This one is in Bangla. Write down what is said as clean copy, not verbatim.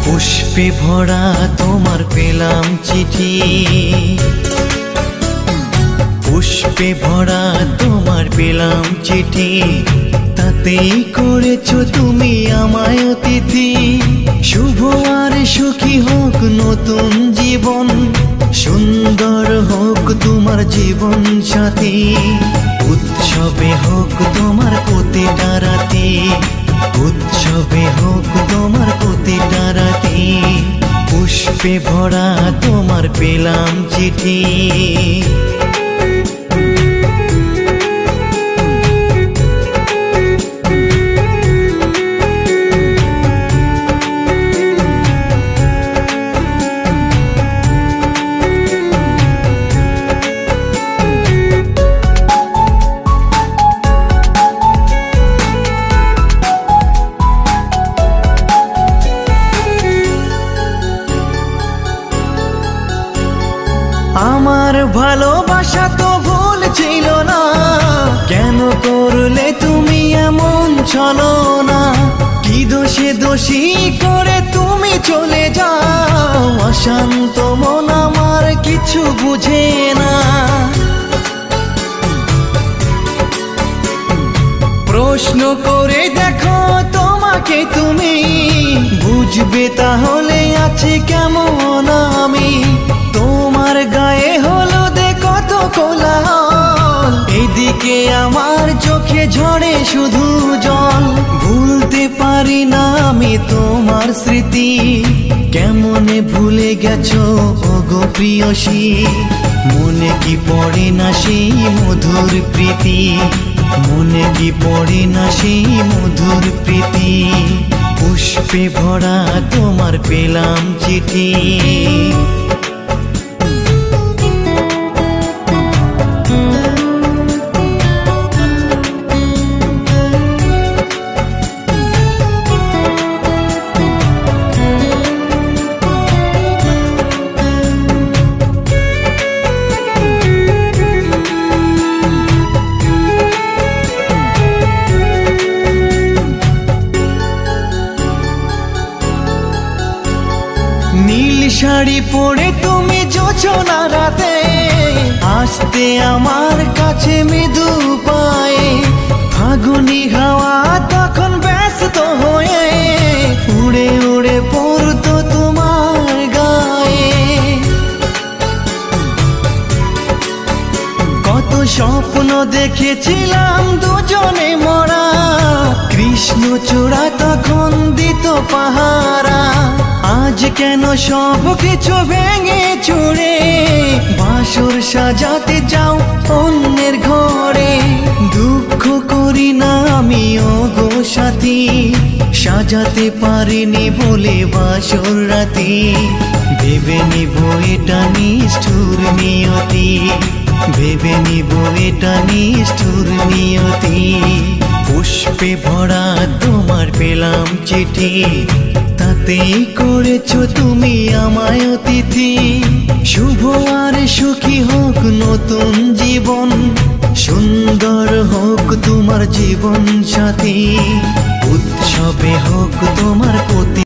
পুষ্পে ভরা তোমার পেলাম চিঠি, পুষ্পে ভরা তোমার পেলাম চিঠি, তাতেই করেছো তুমি আমায় অতিথি। শুভ আর সুখী হোক নতুন জীবন, সুন্দর হোক তোমার জীবন সাথী। উৎসবে হোক তোমার প্রতিটা রাতি, উৎসবে হোক তোমার প্রতিটা রাতি। পুষ্পে ভরা তোমার পেলাম চিঠি। আমার ভালোবাসা তো ভুল ছিল না, কেন করলে তুমি এমন ছলনা? কি দোষে দোষী করে তুমি চলে যাও, অশান্ত মন আমার কিছু বুঝে না। প্রশ্ন করে দেখো তোমাকে তুমি, বুঝবে তাহলে আছে কেমন আমি। তোমার গায়ে হলুদে কত কোলাহল, এদিকে আমার চোখে ঝরে শুধু জল। ভুলতে পারি না আমি তোমার স্মৃতি, কেমনে ভুলে গেছো ওগো প্রিয়সী। মনে কি পড়ে না সেই মধুর প্রীতি, মনে কি পড়ে না সেই মধুর প্রীতি। পুষ্পে ভরা তোমার পেলাম চিঠি। নীল শাড়ি পরে তুমি জোছনা রাতে, আসতে আমার কাছে মৃদু পায়ে। ফাগুনি হাওয়া তখন ব্যস্ত হয়ে উড়ে উড়ে পড়তো তোমার গায়ে। কত স্বপ্ন দেখেছিলাম দুজনে মরা, কৃষ্ণচূড়া তখন দিত পাহারা। আজ কেন সব কিছু ভেঙে চুড়ে বাসর সাজাতে যাও অন্যের ঘরে? দুঃখ করি না আমি ওগো সাথী, সাজাতে পারিনি বলে বাসর রাতি। ভেবে নিব এটা নিষ্ঠুর নিয়তি, ভেবে নিব এটা নিষ্ঠুর নিয়তি। পুষ্পে ভরা তোমার পেলাম চিঠি, তাতেই করেছো তুমি আমায় অতিথি। শুভ আর সুখী হোক নতুন জীবন, সুন্দর হোক তোমার জীবন সাথী। উৎসবে হোক তোমার প্রতি